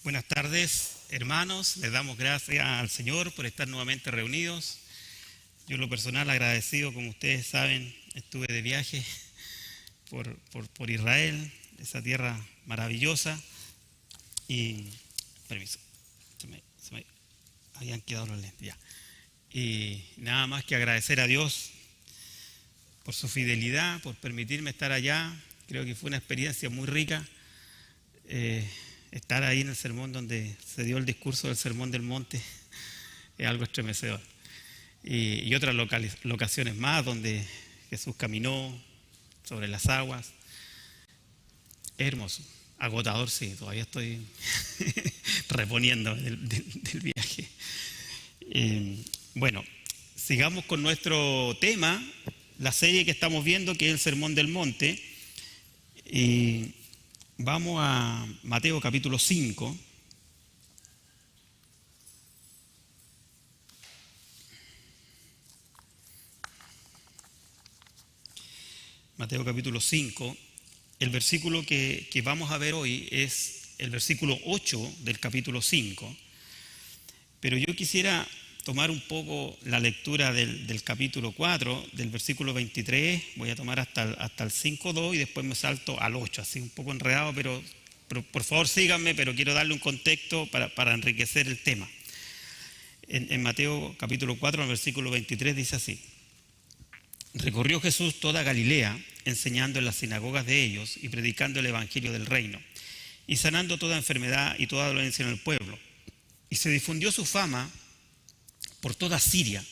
Buenas tardes, hermanos. Les damos gracias al Señor por estar nuevamente reunidos. Yo en lo personal agradecido, como ustedes saben, estuve de viaje por Israel, esa tierra maravillosa. Y, permiso, se me habían quedado los lentes ya. Y nada más que agradecer a Dios por su fidelidad, por permitirme estar allá. Creo que fue una experiencia muy rica. Estar ahí en el sermón donde se dio el discurso del Sermón del Monte es algo estremecedor. Y otras locaciones más donde Jesús caminó sobre las aguas. Es hermoso. Agotador, sí, todavía estoy reponiendo del viaje. Bueno, sigamos con nuestro tema, la serie que estamos viendo, que es el Sermón del Monte. Y vamos a Mateo capítulo 5. Mateo capítulo 5. El versículo que vamos a ver hoy es el versículo 8 del capítulo 5. Pero yo quisiera tomar un poco la lectura del capítulo 4, del versículo 23. Voy a tomar hasta el 5.2 y después me salto al 8, así un poco enredado, pero por favor síganme, pero quiero darle un contexto para enriquecer el tema. En Mateo capítulo 4, en el versículo 23 dice así: recorrió Jesús toda Galilea, enseñando en las sinagogas de ellos y predicando el evangelio del reino, y sanando toda enfermedad y toda dolencia en el pueblo. Y se difundió su fama por toda Siria,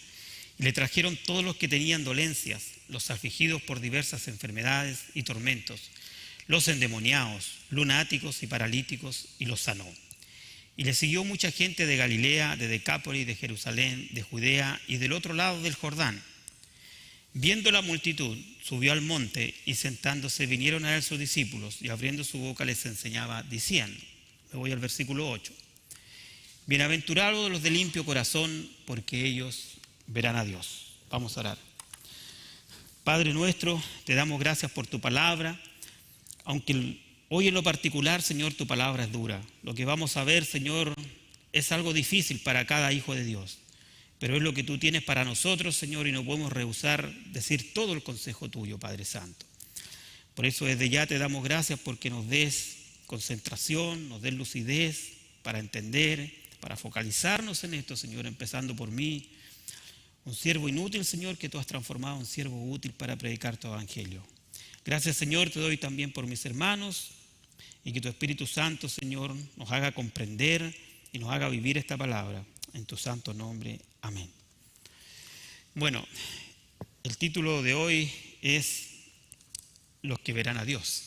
y le trajeron todos los que tenían dolencias, los afligidos por diversas enfermedades y tormentos, los endemoniados, lunáticos y paralíticos, y los sanó. Y le siguió mucha gente de Galilea, de Decápolis, de Jerusalén, de Judea y del otro lado del Jordán. Viendo la multitud, subió al monte y sentándose vinieron a él sus discípulos, y abriendo su boca les enseñaba diciendo, me voy al versículo 8, bienaventurados los de limpio corazón, porque ellos verán a Dios. Vamos a orar. Padre nuestro, te damos gracias por tu palabra, aunque hoy en lo particular, Señor, tu palabra es dura. Lo que vamos a ver, Señor, es algo difícil para cada hijo de Dios. Pero es lo que tú tienes para nosotros, Señor, y no podemos rehusar decir todo el consejo tuyo, Padre Santo. Por eso desde ya te damos gracias porque nos des concentración, nos des lucidez para entender, para focalizarnos en esto, Señor, empezando por mí, un siervo inútil, Señor, que tú has transformado en siervo útil para predicar tu evangelio. Gracias, Señor, te doy también por mis hermanos y que tu Espíritu Santo, Señor, nos haga comprender y nos haga vivir esta palabra. En tu santo nombre, amén. Bueno, el título de hoy es Los que verán a Dios.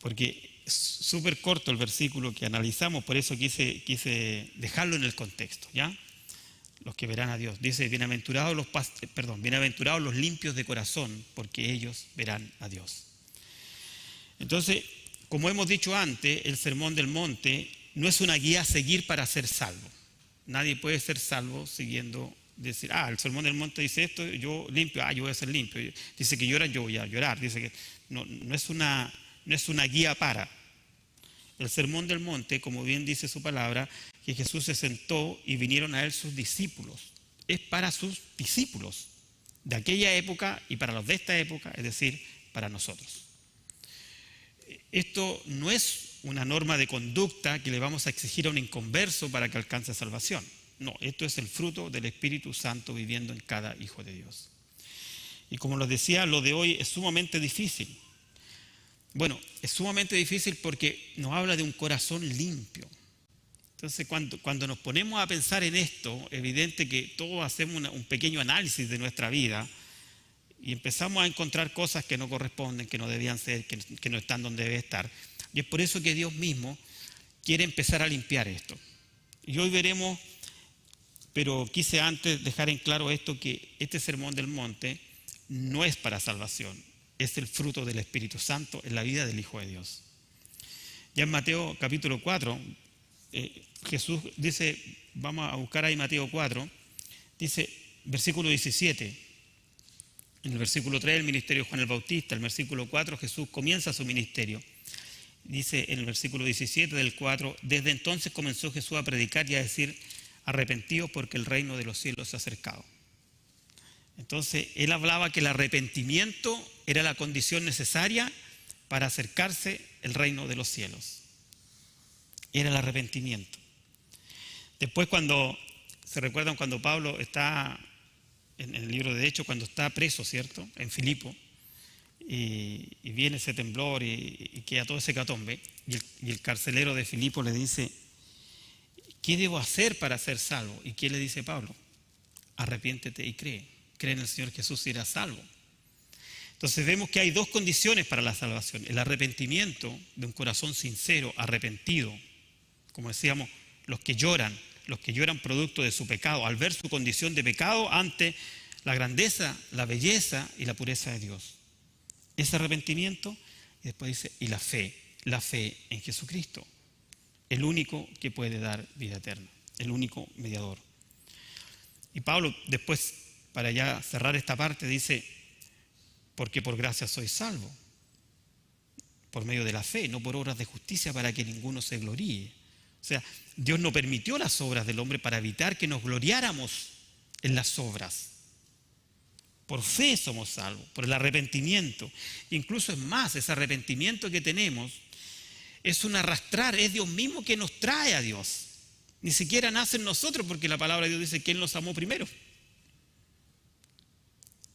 Porque es súper corto el versículo que analizamos, por eso quise dejarlo en el contexto, ¿ya? Los que verán a Dios. Dice, bienaventurados los limpios de corazón, porque ellos verán a Dios. Entonces, como hemos dicho antes, el Sermón del Monte no es una guía a seguir para ser salvo. Nadie puede ser salvo siguiendo, decir, el Sermón del Monte dice esto, yo limpio, yo voy a ser limpio. Dice que lloran, yo voy a llorar. Dice que no es una guía para. El Sermón del Monte, como bien dice su palabra, que Jesús se sentó y vinieron a él sus discípulos. Es para sus discípulos de aquella época y para los de esta época, es decir, para nosotros. Esto no es una norma de conducta que le vamos a exigir a un inconverso para que alcance salvación. No, esto es el fruto del Espíritu Santo viviendo en cada hijo de Dios. Y como les decía, lo de hoy es sumamente difícil. Bueno, es sumamente difícil porque nos habla de un corazón limpio. Entonces, cuando nos ponemos a pensar en esto, evidente que todos hacemos un pequeño análisis de nuestra vida y empezamos a encontrar cosas que no corresponden, que no debían ser, que no están donde debe estar. Y es por eso que Dios mismo quiere empezar a limpiar esto. Y hoy veremos, pero quise antes dejar en claro esto, que este Sermón del Monte no es para salvación, es el fruto del Espíritu Santo en la vida del Hijo de Dios. Ya en Mateo capítulo 4, Jesús dice, vamos a buscar ahí Mateo 4, dice, versículo 17, en el versículo 3 el ministerio de Juan el Bautista, el versículo 4 Jesús comienza su ministerio. Dice en el versículo 17 del 4, desde entonces comenzó Jesús a predicar y a decir, arrepentidos porque el reino de los cielos se ha acercado. Entonces, él hablaba que el arrepentimiento era la condición necesaria para acercarse el reino de los cielos. Era el arrepentimiento. Después se recuerdan cuando Pablo está en el libro de Hechos, cuando está preso, ¿cierto? En Filipo, y viene ese temblor y queda todo ese hecatombe, y el carcelero de Filipo le dice, ¿qué debo hacer para ser salvo? ¿Y qué le dice Pablo? Arrepiéntete y cree. Cree en el Señor Jesús y serás salvo. Entonces vemos que hay dos condiciones para la salvación. El arrepentimiento de un corazón sincero, arrepentido. Como decíamos, los que lloran producto de su pecado, al ver su condición de pecado ante la grandeza, la belleza y la pureza de Dios. Ese arrepentimiento, y después dice, y la fe en Jesucristo, el único que puede dar vida eterna, el único mediador. Y Pablo después, para ya cerrar esta parte, dice, porque por gracia soy salvo, por medio de la fe, no por obras de justicia para que ninguno se gloríe. O sea, Dios no permitió las obras del hombre para evitar que nos gloriáramos en las obras. Por fe somos salvos, por el arrepentimiento. Incluso es más, ese arrepentimiento que tenemos es un arrastrar, es Dios mismo que nos trae a Dios. Ni siquiera nace en nosotros, porque la palabra de Dios dice que Él nos amó primero.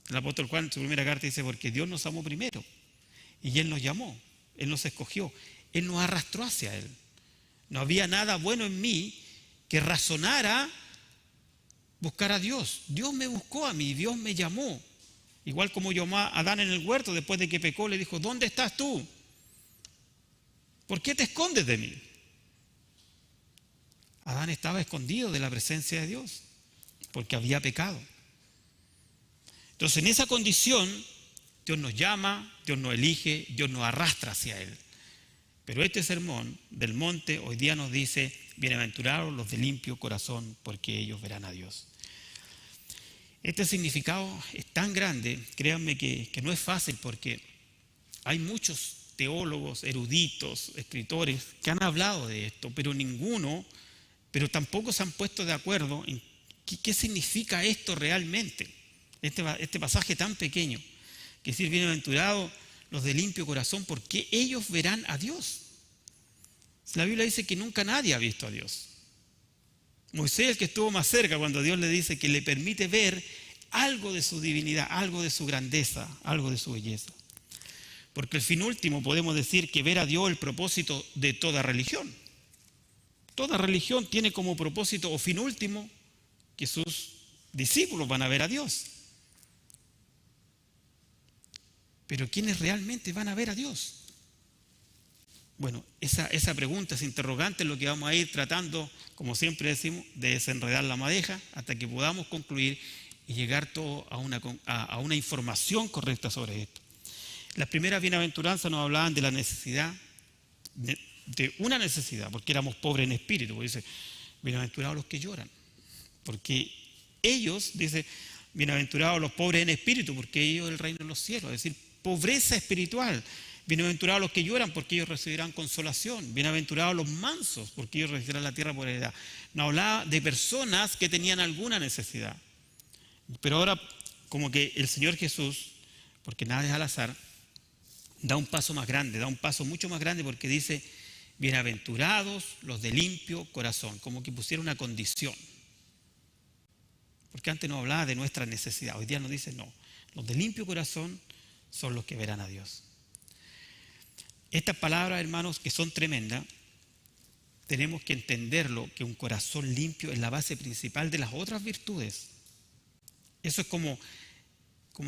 El apóstol Juan en su primera carta dice, porque Dios nos amó primero. Y Él nos llamó, Él nos escogió, Él nos arrastró hacia Él. No había nada bueno en mí que razonara buscar a Dios. Dios me buscó a mí, Dios me llamó. Igual como llamó a Adán en el huerto después de que pecó, le dijo, ¿dónde estás tú? ¿Por qué te escondes de mí? Adán estaba escondido de la presencia de Dios porque había pecado. Entonces, en esa condición, Dios nos llama, Dios nos elige, Dios nos arrastra hacia Él. Pero este sermón del monte hoy día nos dice, bienaventurados los de limpio corazón, porque ellos verán a Dios. Este significado es tan grande, créanme que no es fácil, porque hay muchos teólogos, eruditos, escritores que han hablado de esto, pero tampoco se han puesto de acuerdo en qué significa esto realmente. Este pasaje tan pequeño, que decir bienaventurados los de limpio corazón, porque ellos verán a Dios. La Biblia dice que nunca nadie ha visto a Dios. Moisés, el que estuvo más cerca, cuando Dios le dice que le permite ver algo de su divinidad, algo de su grandeza, algo de su belleza. Porque el fin último podemos decir que ver a Dios es el propósito de toda religión. Toda religión tiene como propósito o fin último que sus discípulos van a ver a Dios. Pero ¿quiénes realmente van a ver a Dios? Bueno, esa pregunta, ese interrogante es lo que vamos a ir tratando, como siempre decimos, de desenredar la madeja hasta que podamos concluir y llegar todo a una información correcta sobre esto. Las primeras bienaventuranzas nos hablaban de la necesidad, de una necesidad, porque éramos pobres en espíritu. Dice, bienaventurados los que lloran, porque ellos, dice, bienaventurados los pobres en espíritu, porque ellos el reino de los cielos, es decir, pobreza espiritual. Bienaventurados los que lloran, porque ellos recibirán consolación. Bienaventurados los mansos, porque ellos recibirán la tierra por heredad. Nos hablaba de personas que tenían alguna necesidad. Pero ahora, como que el Señor Jesús, porque nada es al azar, da un paso más grande, da un paso mucho más grande, porque dice, bienaventurados los de limpio corazón, como que pusiera una condición. Porque antes nos hablaba de nuestra necesidad, hoy día nos dice, no, los de limpio corazón son los que verán a Dios. Estas palabras, hermanos, que son tremendas, tenemos que entenderlo, que un corazón limpio es la base principal de las otras virtudes. Eso es como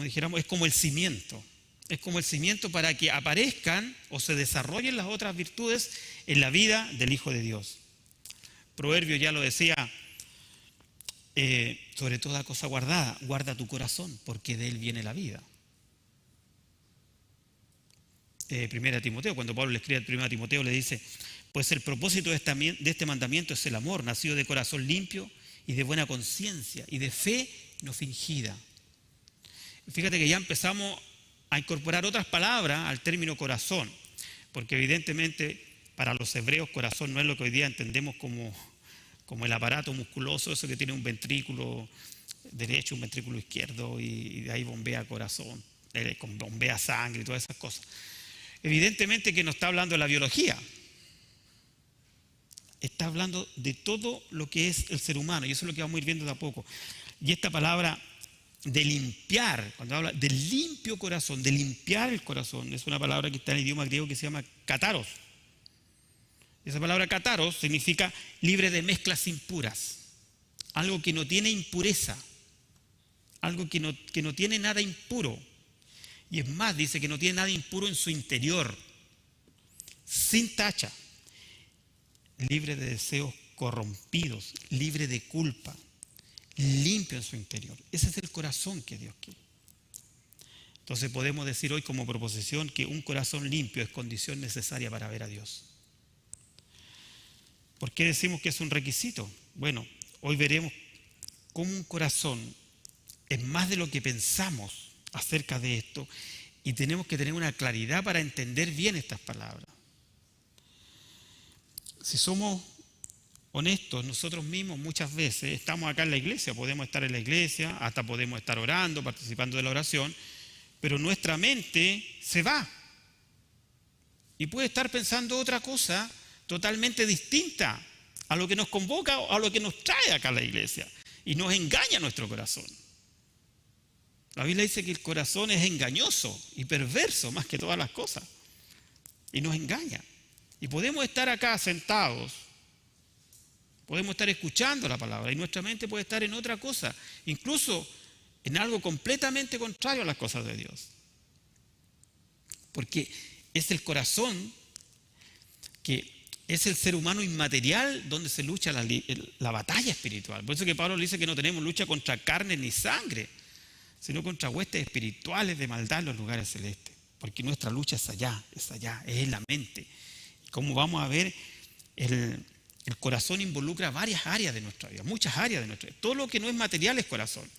dijéramos, es como el cimiento. Es como el cimiento para que aparezcan o se desarrollen las otras virtudes en la vida del Hijo de Dios. Proverbio ya lo decía, sobre toda cosa guardada, guarda tu corazón, porque de él viene la vida. Primera Timoteo, cuando Pablo le escribe al primero Timoteo, le dice, pues el propósito de este mandamiento es el amor, nacido de corazón limpio y de buena conciencia y de fe no fingida. Fíjate que ya empezamos a incorporar otras palabras al término corazón, porque evidentemente Para los hebreos, corazón no es lo que hoy día entendemos como el aparato musculoso, eso que tiene un ventrículo derecho, un ventrículo izquierdo, y de ahí bombea corazón, bombea sangre y todas esas cosas. Evidentemente que no está hablando de la biología, está hablando de todo lo que es el ser humano, y eso es lo que vamos a ir viendo de a poco. Y esta palabra de limpiar, cuando habla de limpio corazón, de limpiar el corazón, es una palabra que está en el idioma griego que se llama kataros. Esa palabra kataros significa libre de mezclas impuras, algo que no tiene impureza, algo que no tiene nada impuro. Y es más, dice que no tiene nada impuro en su interior, sin tacha, libre de deseos corrompidos, libre de culpa, limpio en su interior. Ese es el corazón que Dios quiere. Entonces podemos decir hoy como proposición que un corazón limpio es condición necesaria para ver a Dios. ¿Por qué decimos que es un requisito? Bueno, hoy veremos cómo un corazón es más de lo que pensamos acerca de esto, y tenemos que tener una claridad para entender bien estas palabras. Si somos honestos nosotros mismos, muchas veces estamos acá en la iglesia, podemos estar en la iglesia, hasta podemos estar orando, participando de la oración, pero nuestra mente se va y puede estar pensando otra cosa totalmente distinta a lo que nos convoca o a lo que nos trae acá a la iglesia, y nos engaña nuestro corazón. La Biblia dice que el corazón es engañoso y perverso más que todas las cosas, y nos engaña. Y podemos estar acá sentados, podemos estar escuchando la palabra, y nuestra mente puede estar en otra cosa, incluso en algo completamente contrario a las cosas de Dios. Porque es el corazón que es el ser humano inmaterial donde se lucha la batalla espiritual. Por eso que Pablo dice que no tenemos lucha contra carne ni sangre, sino contra huestes espirituales de maldad en los lugares celestes. Porque nuestra lucha es allá, es en la mente. Y como vamos a ver, el corazón involucra varias áreas de nuestra vida, muchas áreas de nuestra vida. Todo lo que no es material es corazón.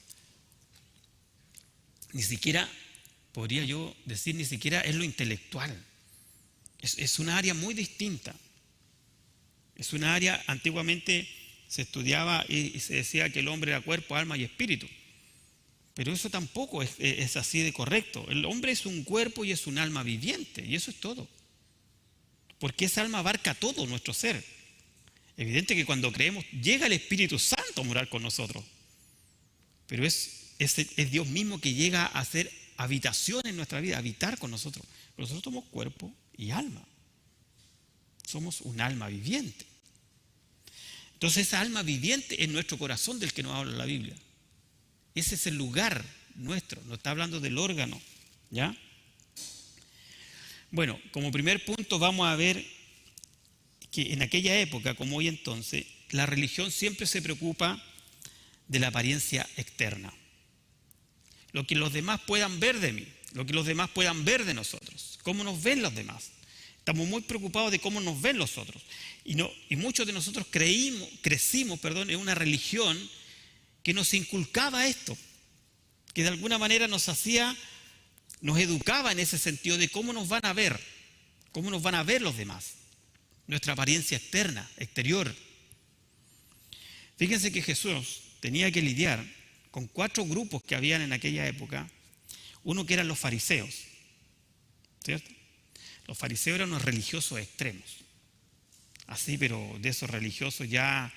Ni siquiera, podría yo decir, ni siquiera es lo intelectual. Es una área muy distinta. Es una área, antiguamente se estudiaba y se decía que el hombre era cuerpo, alma y espíritu. Pero eso tampoco es así de correcto. El hombre es un cuerpo y es un alma viviente, y eso es todo. Porque esa alma abarca todo nuestro ser. Evidente que cuando creemos llega el Espíritu Santo a morar con nosotros. Pero es Dios mismo que llega a hacer habitación en nuestra vida, a habitar con nosotros. Pero nosotros somos cuerpo y alma. Somos un alma viviente. Entonces esa alma viviente es nuestro corazón del que nos habla la Biblia. Ese es el lugar nuestro, no está hablando del órgano, ¿ya? Bueno, como primer punto vamos a ver que en aquella época, como hoy entonces, la religión siempre se preocupa de la apariencia externa. Lo que los demás puedan ver de mí, lo que los demás puedan ver de nosotros, cómo nos ven los demás. Estamos muy preocupados de cómo nos ven los otros. Y muchos de nosotros crecimos en una religión que nos inculcaba esto, que de alguna manera nos educaba en ese sentido de cómo nos van a ver los demás, nuestra apariencia externa, exterior. Fíjense que Jesús tenía que lidiar con 4 grupos que habían en aquella época. Uno que eran los fariseos, ¿cierto? Los fariseos eran unos religiosos extremos, así, pero de esos religiosos ya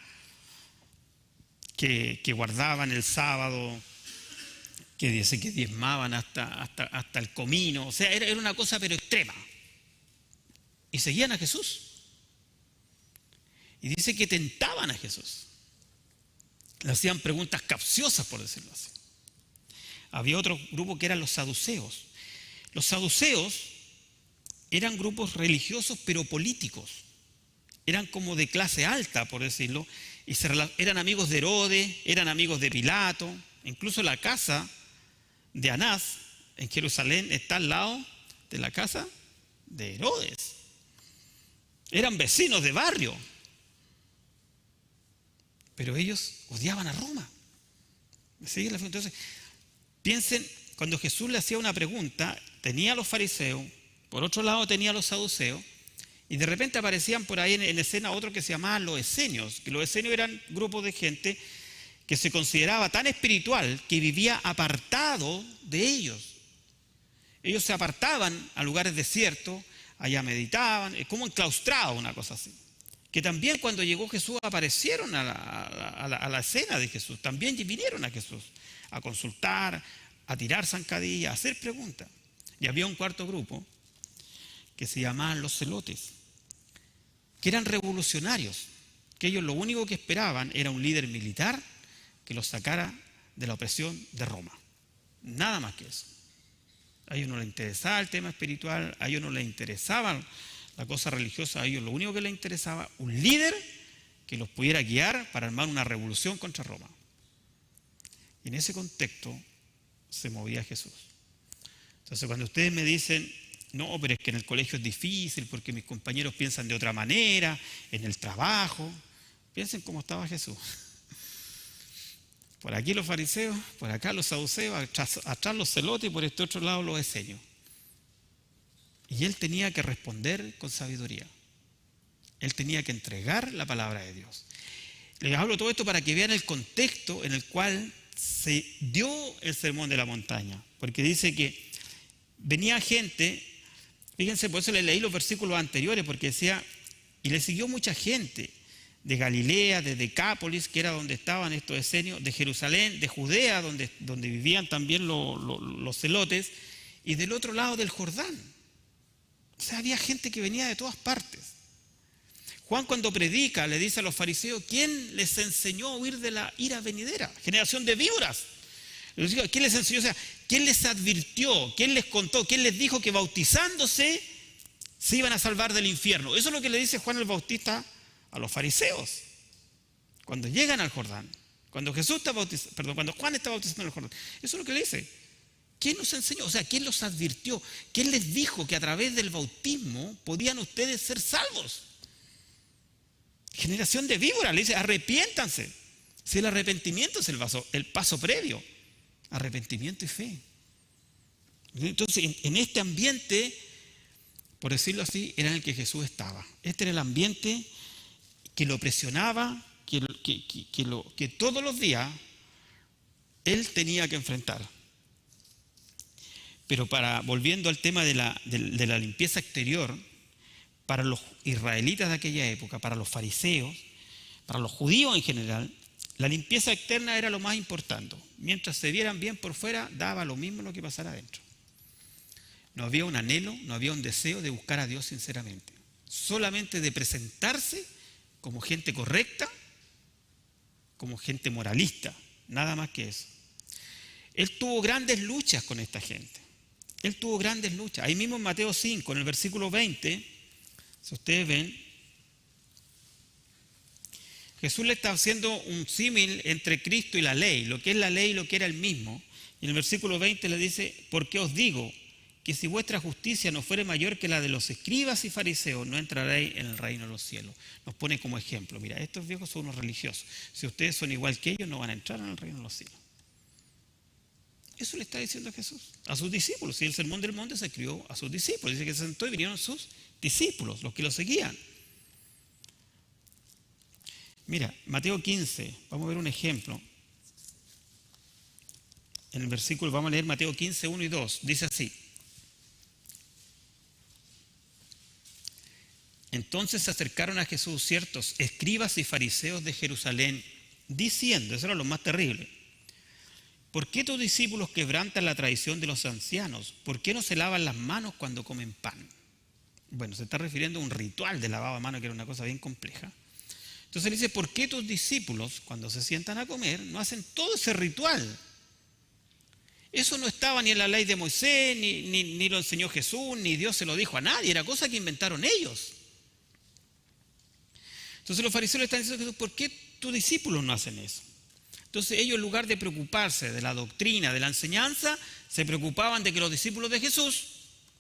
que guardaban el sábado, que dice que diezmaban hasta el comino, o sea, era una cosa pero extrema. Y seguían a Jesús. Y dice que tentaban a Jesús. Le hacían preguntas capciosas, por decirlo así. Había otro grupo que eran los saduceos. Los saduceos eran grupos religiosos pero políticos. Eran como de clase alta, por decirlo, y eran amigos de Herodes, eran amigos de Pilato. Incluso la casa de Anás en Jerusalén está al lado de la casa de Herodes. Eran vecinos de barrio, pero ellos odiaban a Roma. Entonces, piensen, cuando Jesús le hacía una pregunta, tenía a los fariseos, por otro lado tenía a los saduceos, Y de repente aparecían por ahí en escena otros que se llamaban los esenios, que los esenios eran grupos de gente que se consideraba tan espiritual que vivía apartado de ellos. Ellos se apartaban a lugares desiertos, allá meditaban, como enclaustrados, una cosa así. Que también cuando llegó Jesús aparecieron a la escena de Jesús, también vinieron a Jesús a consultar, a tirar zancadillas, a hacer preguntas. Y había un cuarto grupo que se llamaban los celotes, que eran revolucionarios, que ellos lo único que esperaban era un líder militar que los sacara de la opresión de Roma. Nada más que eso. A ellos no les interesaba el tema espiritual, a ellos no les interesaba la cosa religiosa, a ellos lo único que les interesaba, un líder que los pudiera guiar para armar una revolución contra Roma. Y en ese contexto se movía Jesús. Entonces cuando ustedes me dicen, no, pero es que en el colegio es difícil porque mis compañeros piensan de otra manera, en el trabajo, piensen cómo estaba Jesús. Por aquí los fariseos, por acá los saduceos, atrás los celotes y por este otro lado los esenios. Y él tenía que responder con sabiduría. Él tenía que entregar la palabra de Dios. Les hablo todo esto para que vean el contexto en el cual se dio el sermón de la montaña. Porque dice que venía gente, fíjense, por eso les leí los versículos anteriores, porque decía, y le siguió mucha gente de Galilea, de Decápolis, que era donde estaban estos esenios, de Jerusalén, de Judea, donde vivían también los celotes, y del otro lado del Jordán. O sea, había gente que venía de todas partes. Juan cuando predica le dice a los fariseos, ¿quién les enseñó a huir de la ira venidera? Generación de víboras. ¿Quién les enseñó? O sea, ¿quién les advirtió? ¿Quién les contó? ¿Quién les dijo que bautizándose se iban a salvar del infierno? Eso es lo que le dice Juan el Bautista a los fariseos cuando llegan al Jordán. Cuando cuando Juan está bautizando en el Jordán. Eso es lo que le dice. ¿Quién nos enseñó? O sea, ¿quién los advirtió? ¿Quién les dijo que a través del bautismo podían ustedes ser salvos? Generación de víboras, le dice, arrepiéntanse. Si el arrepentimiento es el paso previo, arrepentimiento y fe. Entonces, en este ambiente, por decirlo así, era en el que Jesús estaba. Este era el ambiente que lo presionaba, que todos los días él tenía que enfrentar. Pero volviendo al tema de la limpieza exterior, para los israelitas de aquella época, para los fariseos, para los judíos en general, la limpieza externa era lo más importante. Mientras se vieran bien por fuera, daba lo mismo lo que pasara adentro. No había un anhelo, no había un deseo de buscar a Dios sinceramente. Solamente de presentarse como gente correcta, como gente moralista, nada más que eso. Él tuvo grandes luchas con esta gente. Él tuvo grandes luchas. Ahí mismo en Mateo 5, en el versículo 20, si ustedes ven, Jesús le está haciendo un símil entre Cristo y la ley, lo que es la ley y lo que era el mismo. Y en el versículo 20 le dice, ¿por qué os digo que si vuestra justicia no fuere mayor que la de los escribas y fariseos, no entraréis en el reino de los cielos? Nos pone como ejemplo, mira, estos viejos son unos religiosos. Si ustedes son igual que ellos, no van a entrar en el reino de los cielos. Eso le está diciendo Jesús a sus discípulos. Y el sermón del monte se escribió a sus discípulos. Dice que se sentó y vinieron sus discípulos, los que lo seguían. Mira, Mateo 15, vamos a ver un ejemplo. En el versículo, vamos a leer Mateo 15, 1 y 2. Dice así. Entonces se acercaron a Jesús ciertos escribas y fariseos de Jerusalén, diciendo, eso era lo más terrible, ¿por qué tus discípulos quebrantan la tradición de los ancianos? ¿Por qué no se lavan las manos cuando comen pan? Bueno, se está refiriendo a un ritual de lavado de manos que era una cosa bien compleja. Entonces le dice, ¿por qué tus discípulos cuando se sientan a comer no hacen todo ese ritual? Eso no estaba ni en la ley de Moisés, ni lo enseñó Jesús, ni Dios se lo dijo a nadie, era cosa que inventaron ellos. Entonces los fariseos le están diciendo, ¿por qué tus discípulos no hacen eso? Entonces ellos en lugar de preocuparse de la doctrina, de la enseñanza, se preocupaban de que los discípulos de Jesús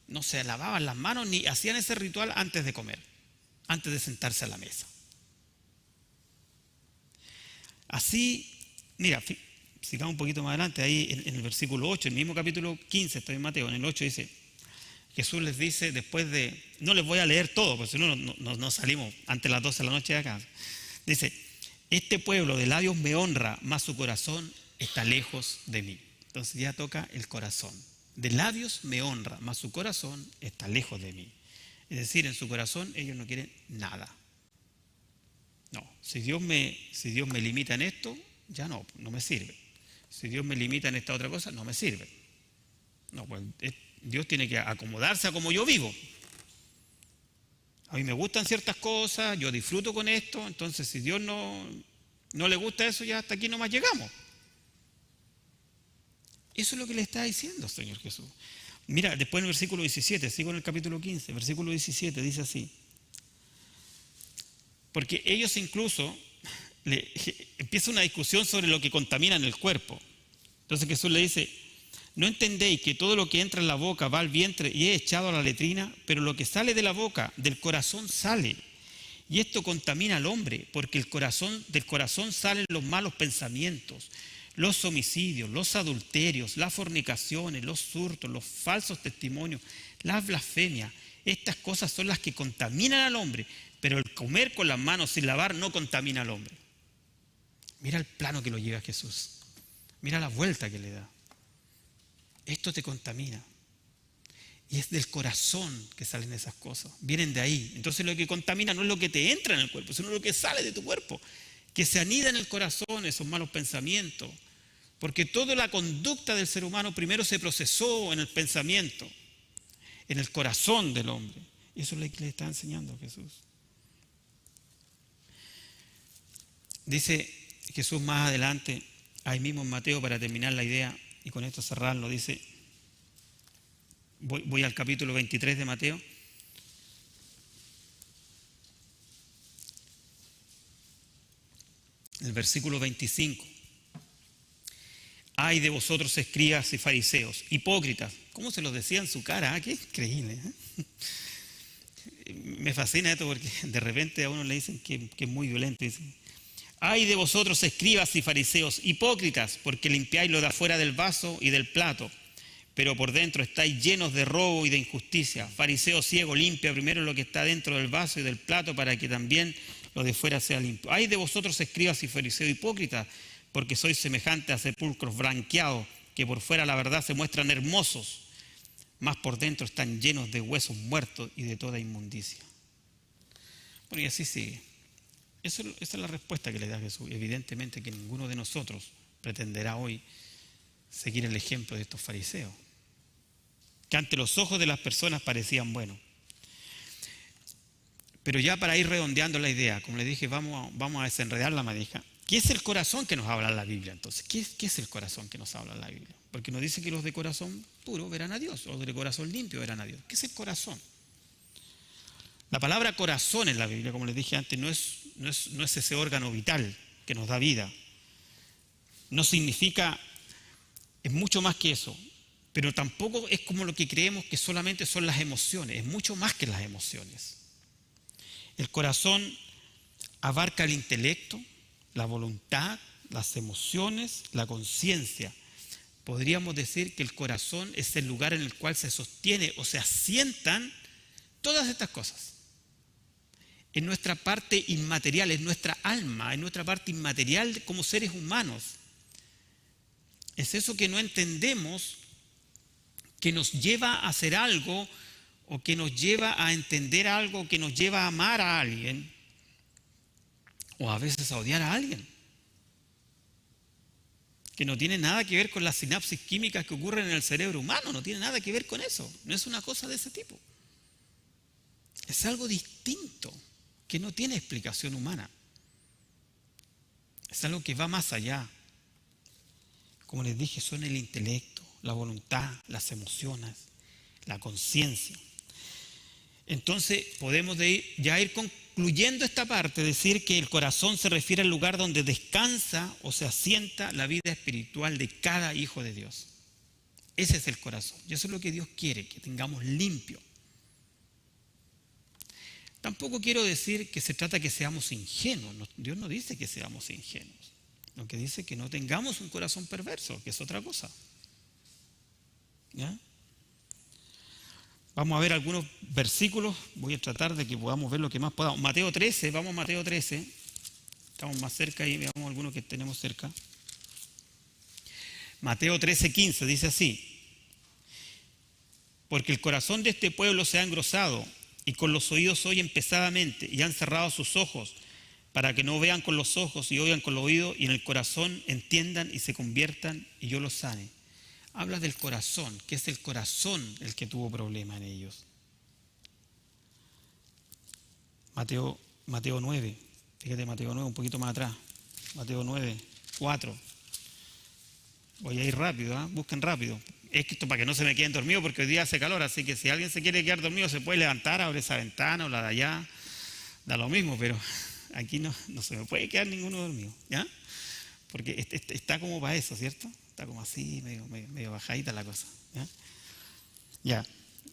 no se lavaban las manos ni hacían ese ritual antes de comer, antes de sentarse a la mesa. Así, mira, sigamos un poquito más adelante, ahí en el versículo 8, el mismo capítulo 15, estoy en Mateo, en el 8 dice, Jesús les dice después de, no les voy a leer todo, porque si no, no salimos antes de las 12 de la noche de acá. Dice, este pueblo de labios me honra, mas su corazón está lejos de mí. Entonces ya toca el corazón. De labios me honra, mas su corazón está lejos de mí. Es decir, en su corazón ellos no quieren nada. No, si Dios me limita en esto, ya no me sirve. Si Dios me limita en esta otra cosa, no me sirve. No, pues Dios tiene que acomodarse a como yo vivo. A mí me gustan ciertas cosas, yo disfruto con esto, entonces si Dios no le gusta eso, ya hasta aquí nomás llegamos. Eso es lo que le está diciendo el Señor Jesús. Mira, después en el versículo 17, sigo en el capítulo 15, versículo 17, dice así. Porque ellos incluso empieza una discusión sobre lo que contamina en el cuerpo. Entonces Jesús le dice, ¿no entendéis que todo lo que entra en la boca va al vientre y es echado a la letrina? Pero lo que sale de la boca, del corazón sale. Y esto contamina al hombre, porque del corazón salen los malos pensamientos, los homicidios, los adulterios, las fornicaciones, los hurtos, los falsos testimonios, las blasfemias. Estas cosas son las que contaminan al hombre, pero el comer con las manos sin lavar no contamina al hombre. Mira el plano que lo lleva Jesús. Mira la vuelta que le da. Esto te contamina. Y es del corazón que salen esas cosas. Vienen de ahí. Entonces lo que contamina no es lo que te entra en el cuerpo, sino lo que sale de tu cuerpo. Que se anida en el corazón esos malos pensamientos. Porque toda la conducta del ser humano primero se procesó en el pensamiento, en el corazón del hombre. Y eso es lo que le está enseñando Jesús. Dice Jesús más adelante, ahí mismo en Mateo, para terminar la idea, y con esto cerrarlo, dice, voy al capítulo 23 de Mateo. El versículo 25. Ay de vosotros, escribas y fariseos, hipócritas. ¿Cómo se los decía en su cara? Qué increíble. Me fascina esto porque de repente a uno le dicen que es muy violento. Dicen, ay de vosotros, escribas y fariseos, hipócritas, porque limpiáis lo de afuera del vaso y del plato, pero por dentro estáis llenos de robo y de injusticia. Fariseo ciego, limpia primero lo que está dentro del vaso y del plato para que también lo de fuera sea limpio. Ay de vosotros, escribas y fariseos, hipócritas, porque sois semejantes a sepulcros blanqueados, que por fuera la verdad se muestran hermosos, mas por dentro están llenos de huesos muertos y de toda inmundicia. Bueno, y así sigue. Esa es la respuesta que le da Jesús. Evidentemente que ninguno de nosotros pretenderá hoy seguir el ejemplo de estos fariseos, que ante los ojos de las personas parecían buenos. Pero ya para ir redondeando la idea, como le dije, vamos a desenredar la madeja. ¿Qué es el corazón que nos habla la Biblia entonces? ¿Qué es el corazón que nos habla la Biblia? Porque nos dice que los de corazón puro verán a Dios, o los de corazón limpio verán a Dios. ¿Qué es el corazón? La palabra corazón en la Biblia, como les dije antes, no es ese órgano vital que nos da vida. No significa, es mucho más que eso, pero tampoco es como lo que creemos que solamente son las emociones, es mucho más que las emociones. El corazón abarca el intelecto, la voluntad, las emociones, la conciencia. Podríamos decir que el corazón es el lugar en el cual se sostiene o se asientan todas estas cosas. En nuestra parte inmaterial, en nuestra alma, en nuestra parte inmaterial como seres humanos. Es eso que no entendemos, que nos lleva a hacer algo, o que nos lleva a entender algo, que nos lleva a amar a alguien, o a veces a odiar a alguien, que no tiene nada que ver con las sinapsis químicas que ocurren en el cerebro humano, no tiene nada que ver con eso, no es una cosa de ese tipo. Es algo distinto, que no tiene explicación humana. Es algo que va más allá. Como les dije, son el intelecto, la voluntad, las emociones, la conciencia. Entonces podemos ya ir concluyendo esta parte, decir que el corazón se refiere al lugar donde descansa o se asienta la vida espiritual de cada hijo de Dios. Ese es el corazón. Y eso es lo que Dios quiere, que tengamos limpio. Tampoco quiero decir que se trata que seamos ingenuos. Dios no dice que seamos ingenuos. Lo que dice es que no tengamos un corazón perverso, que es otra cosa. ¿Ya? Vamos a ver algunos versículos, voy a tratar de que podamos ver lo que más podamos. Mateo 13, vamos a Mateo 13, estamos más cerca y veamos algunos que tenemos cerca. Mateo 13, 15 dice así: porque el corazón de este pueblo se ha engrosado y con los oídos oyen pesadamente y han cerrado sus ojos para que no vean con los ojos y oigan con los oídos y en el corazón entiendan y se conviertan y yo los sane. Habla del corazón, que es el corazón el que tuvo problema en ellos. Mateo 9, fíjate Mateo 9, un poquito más atrás. Mateo 9, 4. Voy a ir rápido, busquen rápido. Es que esto para que no se me queden dormidos porque hoy día hace calor, así que si alguien se quiere quedar dormido se puede levantar, abre esa ventana o la de allá, da lo mismo, pero aquí no se me puede quedar ninguno dormido, ¿ya? Porque está como para eso, ¿cierto? Está como así, medio bajadita la cosa, ¿ya? Ya,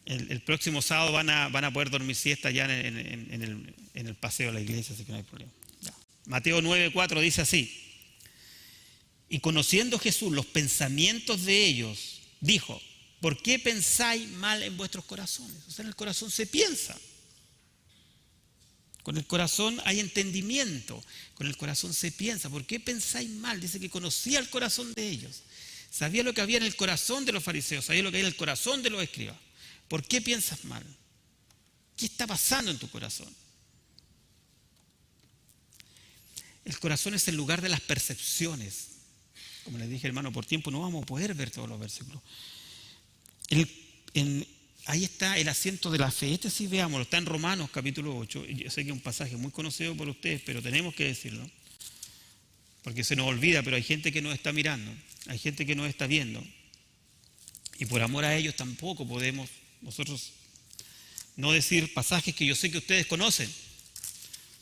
el próximo sábado van a poder dormir siesta ya en el paseo de la iglesia, así que no hay problema. Ya. Mateo 9:4 dice así: y conociendo Jesús los pensamientos de ellos, dijo: ¿por qué pensáis mal en vuestros corazones? O sea, en el corazón se piensa. Con el corazón hay entendimiento, con el corazón se piensa. ¿Por qué pensáis mal? Dice que conocía el corazón de ellos. Sabía lo que había en el corazón de los fariseos, sabía lo que había en el corazón de los escribas. ¿Por qué piensas mal? ¿Qué está pasando en tu corazón? El corazón es el lugar de las percepciones. Como les dije, hermano, por tiempo no vamos a poder ver todos los versículos. Ahí está el asiento de la fe. Este sí, veámoslo, está en Romanos capítulo 8. Yo sé que es un pasaje muy conocido por ustedes, pero tenemos que decirlo, porque se nos olvida, pero hay gente que nos está mirando, hay gente que nos está viendo, y por amor a ellos tampoco podemos nosotros no decir pasajes que yo sé que ustedes conocen,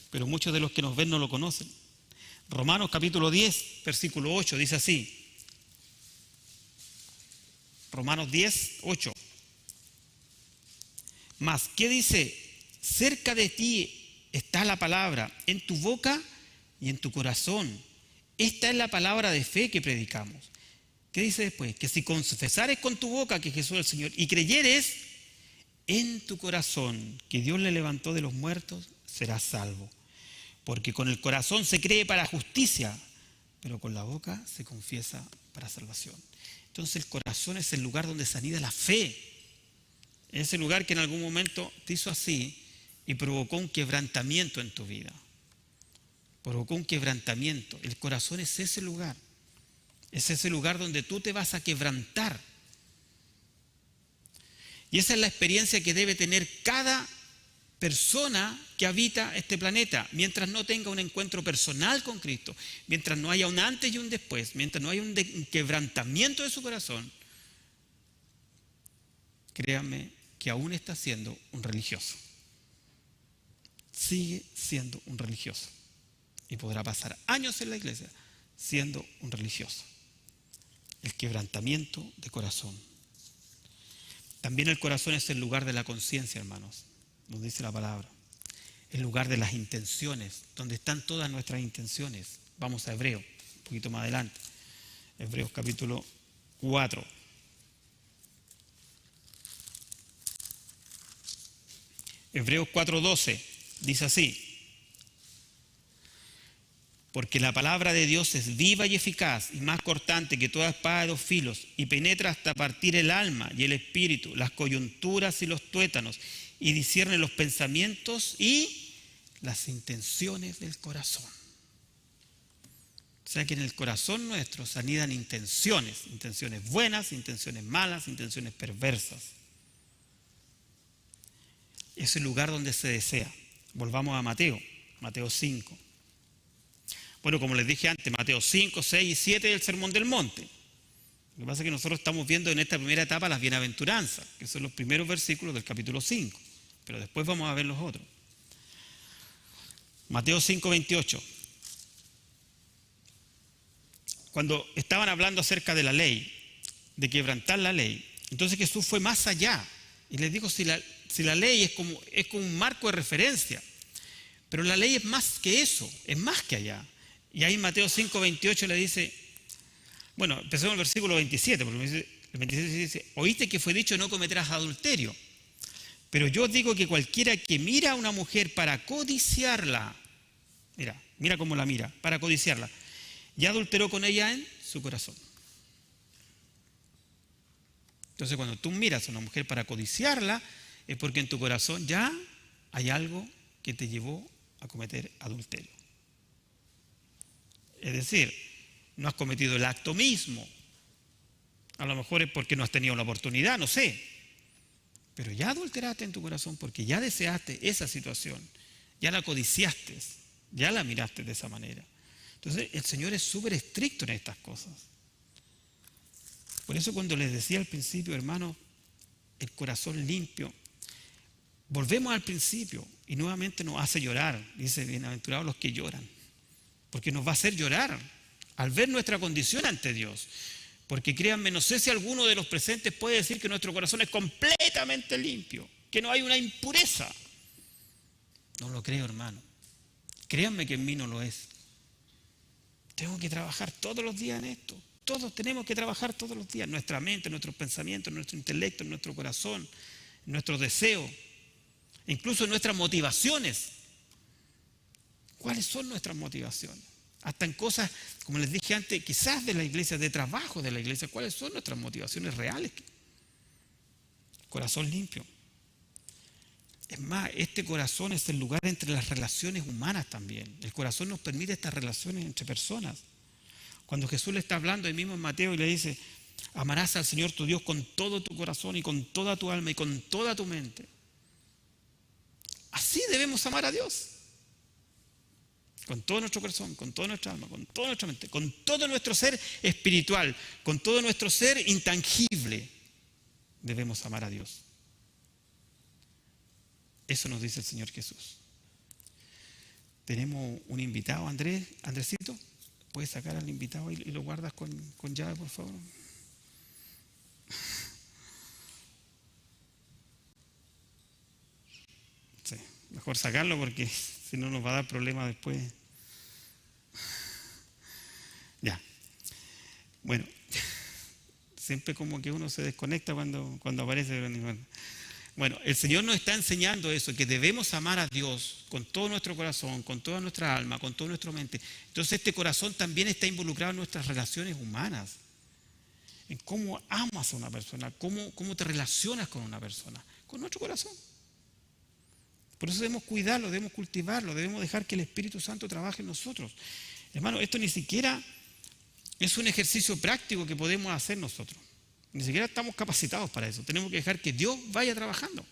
pero muchos de los que nos ven no lo conocen. Romanos capítulo 10, versículo 8, dice así. Romanos 10, 8. Mas, ¿qué dice? Cerca de ti está la palabra, en tu boca y en tu corazón. Esta es la palabra de fe que predicamos. ¿Qué dice después? Que si confesares con tu boca que Jesús es el Señor y creyeres en tu corazón que Dios le levantó de los muertos, serás salvo. Porque con el corazón se cree para justicia, pero con la boca se confiesa para salvación. Entonces el corazón es el lugar donde se anida la fe. Es el lugar que en algún momento te hizo así y provocó un quebrantamiento en tu vida. Provocó un quebrantamiento. El corazón es ese lugar. Es ese lugar donde tú te vas a quebrantar. Y esa es la experiencia que debe tener cada persona que habita este planeta, mientras no tenga un encuentro personal con Cristo, mientras no haya un antes y un después, mientras no haya un quebrantamiento de su corazón, créanme que aún está siendo un religioso. Sigue siendo un religioso. Y podrá pasar años en la iglesia siendo un religioso. El quebrantamiento de corazón. También el corazón es el lugar de la conciencia, hermanos. Nos dice la palabra, el lugar de las intenciones, donde están todas nuestras intenciones. Vamos a Hebreos, un poquito más adelante. Hebreos capítulo 4. Hebreos 4:12 dice así: porque la palabra de Dios es viva y eficaz y más cortante que toda espada de dos filos y penetra hasta partir el alma y el espíritu, las coyunturas y los tuétanos, y discierne los pensamientos y las intenciones del corazón. O sea que en el corazón nuestro se anidan intenciones buenas, intenciones malas, intenciones perversas. Es el lugar donde se desea. Volvamos a Mateo 5. Bueno, como les dije antes, Mateo 5, 6 y 7 es el Sermón del Monte. Lo que pasa es que nosotros estamos viendo en esta primera etapa las bienaventuranzas, que son los primeros versículos del capítulo 5. Pero después vamos a ver los otros. Mateo 5, 28. Cuando estaban hablando acerca de la ley, de quebrantar la ley, entonces Jesús fue más allá y les dijo, si la ley es como un marco de referencia, pero la ley es más que eso, es más que allá. Y ahí en Mateo 5, 28 le dice, bueno, empezamos en el versículo 27, porque el 27 dice, oíste que fue dicho no cometerás adulterio. Pero yo os digo que cualquiera que mira a una mujer para codiciarla, mira cómo la mira, para codiciarla, ya adulteró con ella en su corazón. Entonces cuando tú miras a una mujer para codiciarla, es porque en tu corazón ya hay algo que te llevó a cometer adulterio. Es decir, no has cometido el acto mismo. A lo mejor es porque no has tenido la oportunidad, no sé. Pero ya adulteraste en tu corazón porque ya deseaste esa situación, ya la codiciaste, ya la miraste de esa manera. Entonces el Señor es súper estricto en estas cosas. Por eso cuando les decía al principio, hermanos, el corazón limpio, volvemos al principio y nuevamente nos hace llorar. Dice, bienaventurados los que lloran, porque nos va a hacer llorar al ver nuestra condición ante Dios. Porque créanme, no sé si alguno de los presentes puede decir que nuestro corazón es completamente limpio, que no hay una impureza. No lo creo, hermano. Créanme que en mí no lo es. Tengo que trabajar todos los días en esto. Todos tenemos que trabajar todos los días. Nuestra mente, nuestros pensamientos, nuestro intelecto, nuestro corazón, nuestros deseos, incluso nuestras motivaciones. ¿Cuáles son nuestras motivaciones? Hasta en cosas, como les dije antes, quizás de la iglesia, de trabajo de la iglesia. ¿Cuáles son nuestras motivaciones reales? Corazón limpio. Es más, este corazón es el lugar entre las relaciones humanas también. El corazón nos permite estas relaciones entre personas. Cuando Jesús le está hablando ahí mismo en Mateo y le dice, amarás al Señor tu Dios con todo tu corazón y con toda tu alma y con toda tu mente. Así debemos amar a Dios. Con todo nuestro corazón, con toda nuestra alma, con toda nuestra mente, con todo nuestro ser espiritual, con todo nuestro ser intangible, debemos amar a Dios. Eso nos dice el Señor Jesús. Tenemos un invitado, Andresito, ¿puedes sacar al invitado y lo guardas con llave, por favor? Sí, mejor sacarlo porque si no nos va a dar problemas después. Ya. Bueno, siempre como que uno se desconecta cuando aparece el animal. Bueno, el Señor nos está enseñando eso, que debemos amar a Dios con todo nuestro corazón, con toda nuestra alma, con toda nuestra mente. Entonces este corazón también está involucrado en nuestras relaciones humanas, en cómo amas a una persona, cómo te relacionas con una persona, con nuestro corazón. Por eso debemos cuidarlo, debemos cultivarlo, debemos dejar que el Espíritu Santo trabaje en nosotros. Hermano, esto ni siquiera es un ejercicio práctico que podemos hacer nosotros. Ni siquiera estamos capacitados para eso. Tenemos que dejar que Dios vaya trabajando.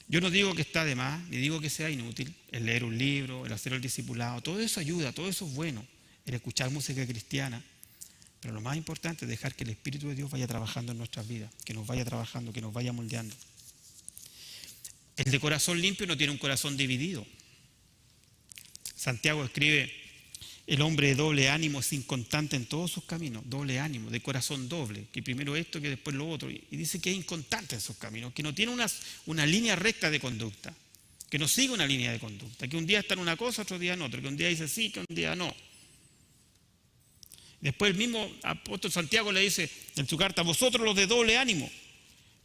Yo no digo que está de más, ni digo que sea inútil el leer un libro, el hacer el discipulado. Todo eso ayuda, todo eso es bueno. El escuchar música cristiana. Pero lo más importante es dejar que el Espíritu de Dios vaya trabajando en nuestras vidas. Que nos vaya trabajando, que nos vaya moldeando. El de corazón limpio no tiene un corazón dividido. Santiago escribe, el hombre de doble ánimo es inconstante en todos sus caminos, doble ánimo, de corazón doble, que primero esto, que después lo otro, y dice que es inconstante en sus caminos, que no tiene una línea recta de conducta, que no sigue una línea de conducta, que un día está en una cosa, otro día en otra, que un día dice sí, que un día no. Después el mismo apóstol Santiago le dice en su carta, vosotros los de doble ánimo,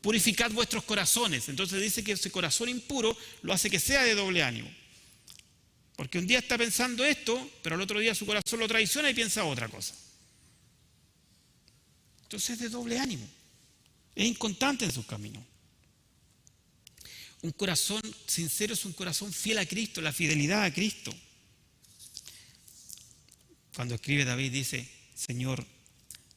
purificad vuestros corazones. Entonces dice que ese corazón impuro lo hace que sea de doble ánimo. Porque un día está pensando esto, pero al otro día su corazón lo traiciona y piensa otra cosa. Entonces es de doble ánimo. Es inconstante en sus caminos. Un corazón sincero es un corazón fiel a Cristo, la fidelidad a Cristo. Cuando escribe David dice, Señor,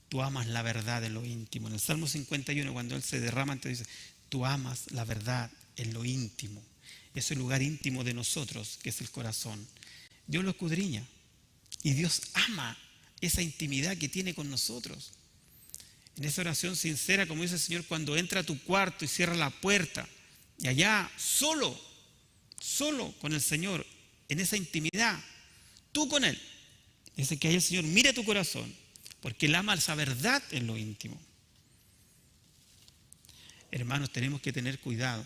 tú amas la verdad en lo íntimo. En el Salmo 51, cuando él se derrama, entonces dice, tú amas la verdad en lo íntimo. Ese lugar íntimo de nosotros, que es el corazón. Dios lo escudriña y Dios ama esa intimidad que tiene con nosotros. En esa oración sincera, como dice el Señor, cuando entra a tu cuarto y cierra la puerta, y allá solo con el Señor, en esa intimidad, tú con Él, dice que ahí el Señor mira tu corazón, porque Él ama esa verdad en lo íntimo. Hermanos, tenemos que tener cuidado,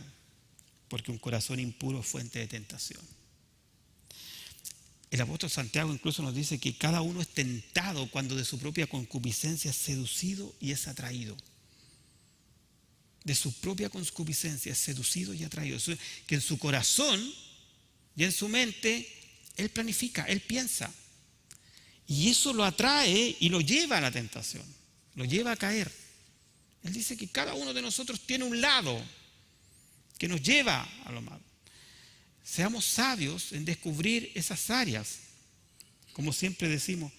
porque un corazón impuro es fuente de tentación. El apóstol Santiago incluso nos dice que cada uno es tentado cuando de su propia concupiscencia es seducido y es atraído. de su propia concupiscencia es seducido y atraído. Eso, que en su corazón y en su mente él planifica, él piensa. Y eso lo atrae y lo lleva a la tentación, lo lleva a caer. Él dice que cada uno de nosotros tiene un lado que nos lleva a lo malo. Seamos sabios en descubrir esas áreas. Como siempre decimos,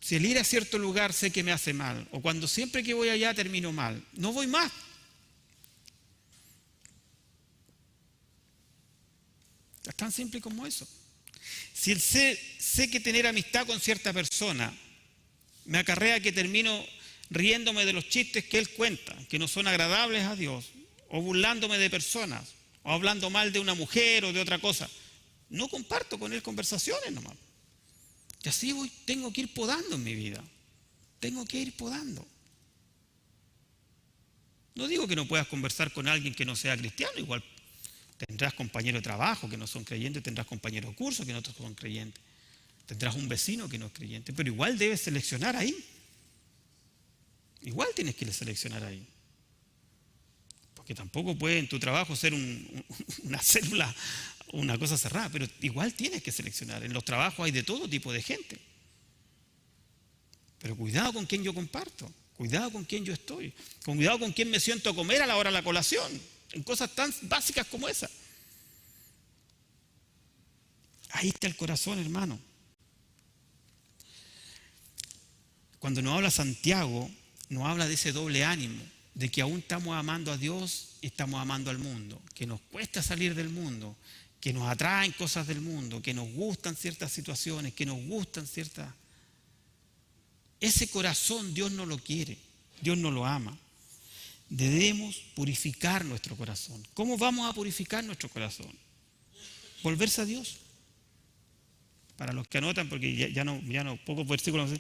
si el ir a cierto lugar sé que me hace mal, o cuando siempre que voy allá termino mal, no voy más. Es tan simple como eso. Si sé que tener amistad con cierta persona me acarrea que termino riéndome de los chistes que él cuenta, que no son agradables a Dios, o burlándome de personas, o hablando mal de una mujer o de otra cosa, no comparto con él conversaciones nomás. Y así tengo que ir podando en mi vida. Tengo que ir podando. No digo que no puedas conversar con alguien que no sea cristiano, igual tendrás compañeros de trabajo que no son creyentes, tendrás compañeros de curso que no son creyentes, tendrás un vecino que no es creyente, pero igual debes seleccionar ahí. Igual tienes que seleccionar ahí. Porque tampoco puede en tu trabajo ser una célula, una cosa cerrada, pero igual tienes que seleccionar. En los trabajos hay de todo tipo de gente. Pero cuidado con quién yo comparto, cuidado con quién yo estoy, cuidado con quién me siento a comer a la hora de la colación, en cosas tan básicas como esa. Ahí está el corazón, hermano. Cuando nos habla Santiago, nos habla de ese doble ánimo, de que aún estamos amando a Dios y estamos amando al mundo, que nos cuesta salir del mundo, que nos atraen cosas del mundo, que nos gustan ciertas situaciones, que nos gustan ciertas... Ese corazón Dios no lo quiere, Dios no lo ama. Debemos purificar nuestro corazón. ¿Cómo vamos a purificar nuestro corazón? Volverse a Dios. Para los que anotan, porque ya no pocos versículos.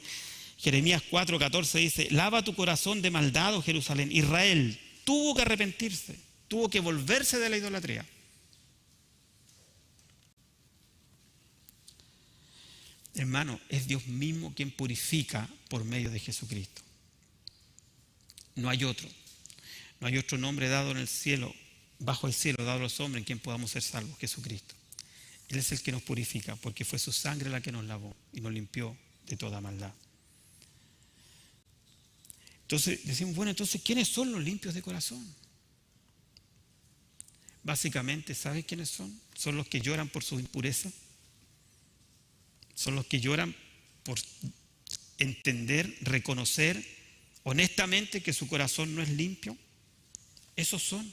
Jeremías 4:14 dice: lava tu corazón de maldad, oh Jerusalén. Israel tuvo que arrepentirse, tuvo que volverse de la idolatría. Hermano, es Dios mismo quien purifica por medio de Jesucristo. No hay otro. No hay otro nombre dado en el cielo, bajo el cielo, dado a los hombres en quien podamos ser salvos, Jesucristo. Él es el que nos purifica, porque fue su sangre la que nos lavó y nos limpió de toda maldad. Entonces decimos, bueno, entonces, ¿quiénes son los limpios de corazón? Básicamente, ¿sabes quiénes son? Son los que lloran por su impureza. Son los que lloran por entender, reconocer honestamente que su corazón no es limpio. Esos son.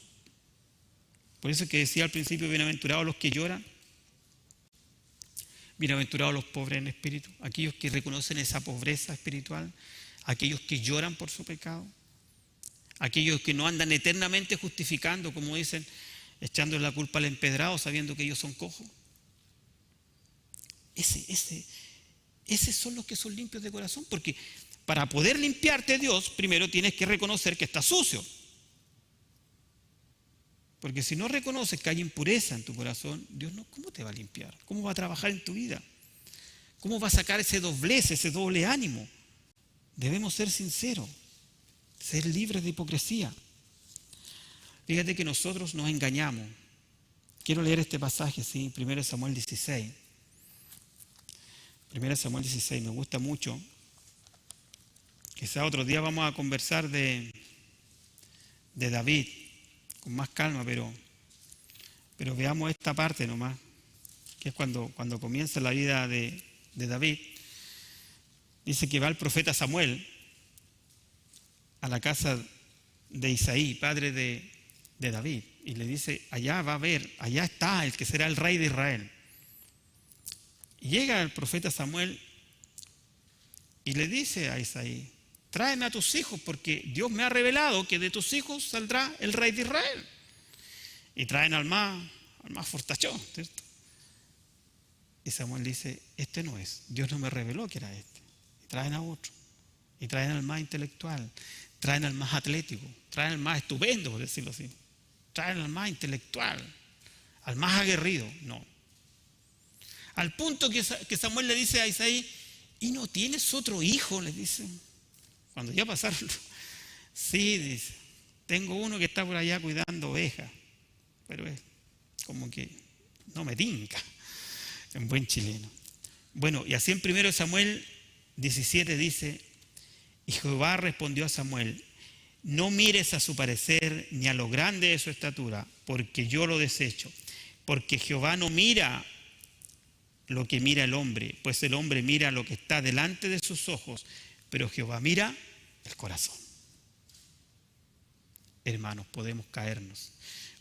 Por eso es que decía al principio, bienaventurados los que lloran. Bienaventurados los pobres en espíritu. Aquellos que reconocen esa pobreza espiritual. Aquellos que lloran por su pecado. Aquellos que no andan eternamente justificando, como dicen, echando la culpa al empedrado sabiendo que ellos son cojos. Esos son los que son limpios de corazón, porque para poder limpiarte Dios, primero tienes que reconocer que estás sucio. Porque si no reconoces que hay impureza en tu corazón, Dios no, ¿cómo te va a limpiar? ¿Cómo va a trabajar en tu vida? ¿Cómo va a sacar ese doblez, ese doble ánimo? Debemos ser sinceros, ser libres de hipocresía. Fíjate que nosotros nos engañamos. Quiero leer este pasaje, ¿sí? 1 Samuel 16. 1 Samuel 16, me gusta mucho. Quizá otro día vamos a conversar de David con más calma, pero veamos esta parte nomás, que es cuando comienza la vida de David. Dice que va el profeta Samuel a la casa de Isaí, padre de David, y le dice, allá va a ver, allá está el que será el rey de Israel. Y llega el profeta Samuel y le dice a Isaí, tráeme a tus hijos porque Dios me ha revelado que de tus hijos saldrá el rey de Israel. Y traen al más fortachón, ¿cierto? Y Samuel dice, este no es, Dios no me reveló que era este. Y traen a otro, y traen al más intelectual, traen al más atlético, traen al más estupendo, por decirlo así. Traen al más intelectual, al más aguerrido, no. Al punto que Samuel le dice a Isaí, ¿y no tienes otro hijo? Le dice. Cuando ya pasaron. Sí, dice. Tengo uno que está por allá cuidando ovejas, pero es como que no me tinca, en buen chileno. Bueno, y así en 1 Samuel 17 dice, y Jehová respondió a Samuel, no mires a su parecer ni a lo grande de su estatura, porque yo lo desecho. Porque Jehová no mira lo que mira el hombre, pues el hombre mira lo que está delante de sus ojos, pero Jehová mira el corazón. Hermanos, podemos caernos,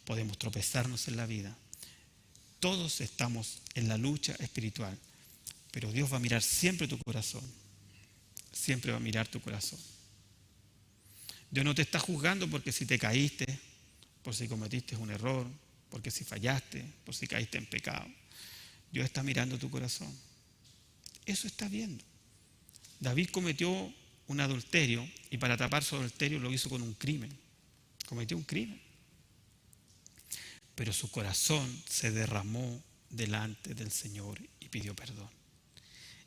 podemos tropezarnos en la vida. Todos estamos en la lucha espiritual, pero Dios va a mirar siempre tu corazón. Siempre va a mirar tu corazón. Dios no te está juzgando porque si te caíste, por si cometiste un error, porque si fallaste, por si caíste en pecado. Dios está mirando tu corazón. Eso está viendo. David cometió un adulterio y para tapar su adulterio lo hizo con un crimen. Cometió un crimen. Pero su corazón se derramó delante del Señor y pidió perdón.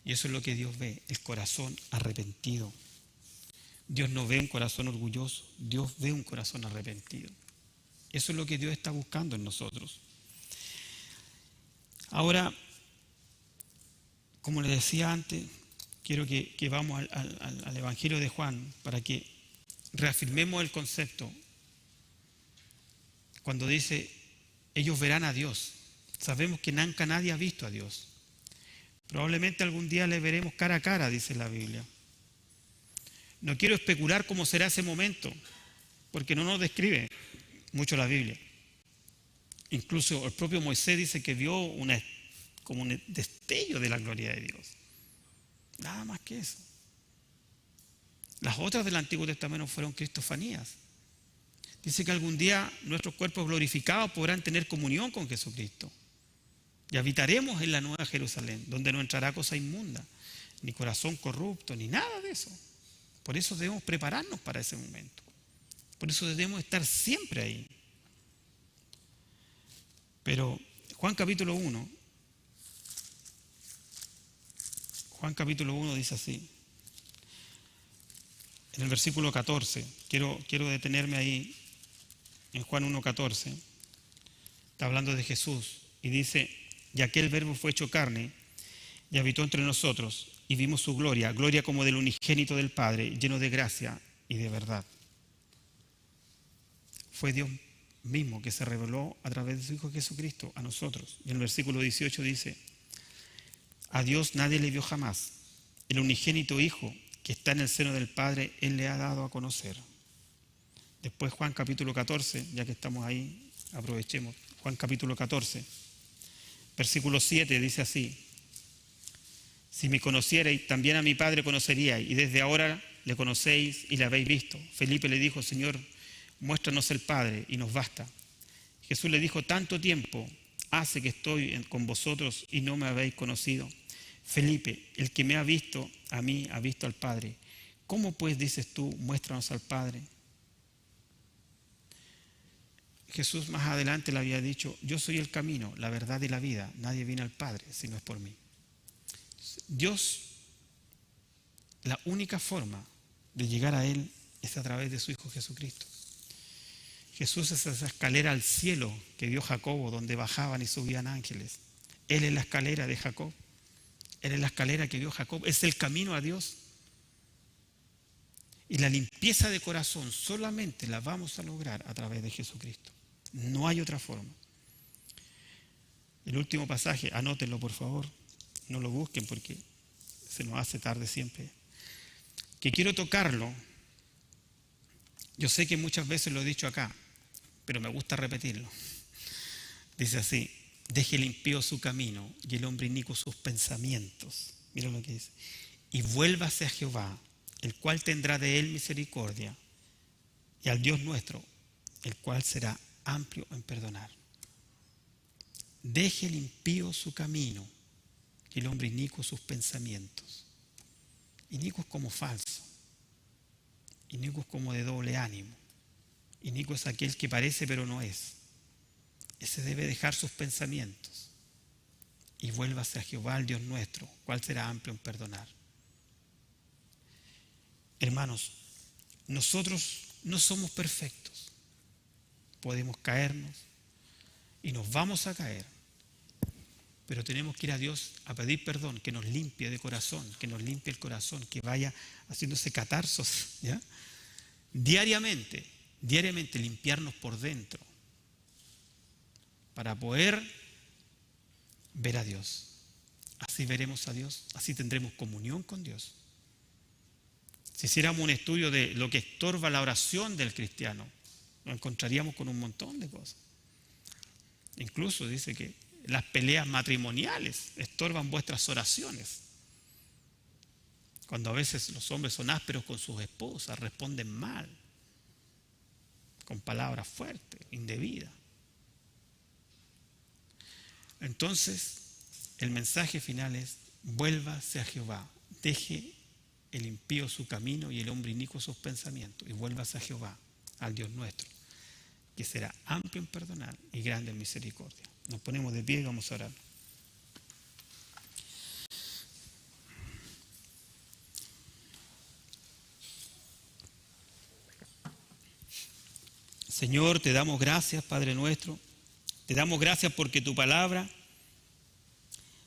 Y eso es lo que Dios ve, el corazón arrepentido. Dios no ve un corazón orgulloso, Dios ve un corazón arrepentido. Eso es lo que Dios está buscando en nosotros. Ahora, como les decía antes, quiero que vamos al Evangelio de Juan para que reafirmemos el concepto. Cuando dice, ellos verán a Dios. Sabemos que nunca nadie ha visto a Dios. Probablemente algún día le veremos cara a cara, dice la Biblia. No quiero especular cómo será ese momento, porque no nos describe mucho la Biblia. Incluso el propio Moisés dice que vio como un destello de la gloria de Dios. Nada más que eso. Las otras del Antiguo Testamento fueron cristofanías. Dice que algún día nuestros cuerpos glorificados podrán tener comunión con Jesucristo. Y habitaremos en la nueva Jerusalén, donde no entrará cosa inmunda, ni corazón corrupto, ni nada de eso. Por eso debemos prepararnos para ese momento. Por eso debemos estar siempre ahí. Pero Juan capítulo 1 dice así, en el versículo 14, quiero detenerme ahí, en Juan 1:14, está hablando de Jesús, y dice, y aquel verbo fue hecho carne, y habitó entre nosotros, y vimos su gloria, gloria como del unigénito del Padre, lleno de gracia y de verdad. Fue Dios mismo que se reveló a través de su Hijo Jesucristo a nosotros. Y en el versículo 18 dice, a Dios nadie le vio jamás. El unigénito Hijo que está en el seno del Padre, Él le ha dado a conocer. Después Juan capítulo 14, ya que estamos ahí, aprovechemos. Juan capítulo 14, versículo 7 dice así, si me conocierais, también a mi Padre conoceríais, y desde ahora le conocéis y le habéis visto. Felipe le dijo, Señor, muéstranos el Padre y nos basta. Jesús le dijo, tanto tiempo hace que estoy con vosotros y no me habéis conocido. Felipe, el que me ha visto a mí, ha visto al Padre. ¿Cómo pues dices tú, muéstranos al Padre? Jesús más adelante le había dicho, yo soy el camino, la verdad y la vida. Nadie viene al Padre si no es por mí. Dios, la única forma de llegar a Él es a través de su Hijo Jesucristo. Jesús es esa escalera al cielo que vio Jacobo, donde bajaban y subían ángeles. Él es la escalera de Jacob. Él es la escalera que vio Jacob. Es el camino a Dios. Y la limpieza de corazón solamente la vamos a lograr a través de Jesucristo. No hay otra forma. El último pasaje, anótenlo por favor. No lo busquen porque se nos hace tarde siempre. Que quiero tocarlo. Yo sé que muchas veces lo he dicho acá, pero me gusta repetirlo. Dice así, deje el impío su camino y el hombre inicuo sus pensamientos. Mira lo que dice. Y vuélvase a Jehová, el cual tendrá de él misericordia, y al Dios nuestro, el cual será amplio en perdonar. Deje el impío su camino y el hombre inicuo sus pensamientos. Inicuo es como falso. Inicuo es como de doble ánimo. Inicuo es aquel que parece pero no es. Ese debe dejar sus pensamientos y vuélvase a Jehová, el Dios nuestro, cual será amplio en perdonar. Hermanos, nosotros no somos perfectos. podemos caernos y nos vamos a caer. Pero tenemos que ir a Dios a pedir perdón, que nos limpie de corazón, que nos limpie el corazón, que vaya haciéndose catarsos, ¿ya? Diariamente limpiarnos por dentro para poder ver a Dios. Así veremos a Dios, así tendremos comunión con Dios. Si hiciéramos un estudio de lo que estorba la oración del cristiano, nos encontraríamos con un montón de cosas. Incluso dice que las peleas matrimoniales estorban vuestras oraciones. Cuando a veces los hombres son ásperos con sus esposas, responden mal, con palabras fuertes, indebidas. Entonces, el mensaje final es: vuélvase a Jehová, deje el impío su camino y el hombre inicuo sus pensamientos, y vuélvase a Jehová, al Dios nuestro, que será amplio en perdonar y grande en misericordia. Nos ponemos de pie y vamos a orar. Señor, te damos gracias, Padre nuestro. Te damos gracias porque tu palabra,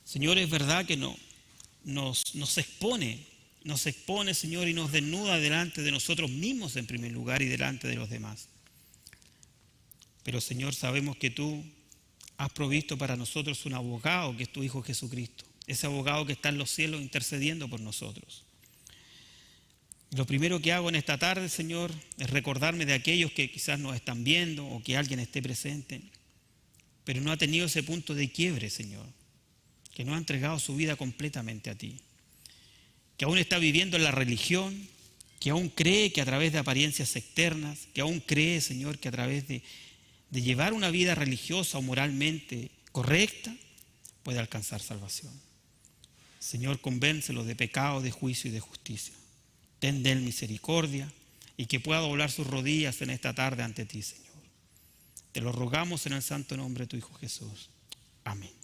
Señor, es verdad que nos expone, Señor, y nos desnuda delante de nosotros mismos en primer lugar y delante de los demás. Pero, Señor, sabemos que tú has provisto para nosotros un abogado, que es tu Hijo Jesucristo. Ese abogado que está en los cielos intercediendo por nosotros. Lo primero que hago en esta tarde, Señor, es recordarme de aquellos que quizás nos están viendo o que alguien esté presente, pero no ha tenido ese punto de quiebre, Señor, que no ha entregado su vida completamente a ti, que aún está viviendo en la religión, que aún cree que a través de apariencias externas, que aún cree, Señor, que a través de llevar una vida religiosa o moralmente correcta puede alcanzar salvación. Señor, convéncelo de pecado, de juicio y de justicia. Ten de él misericordia y que pueda doblar sus rodillas en esta tarde ante ti, Señor. Te lo rogamos en el santo nombre de tu Hijo Jesús. Amén.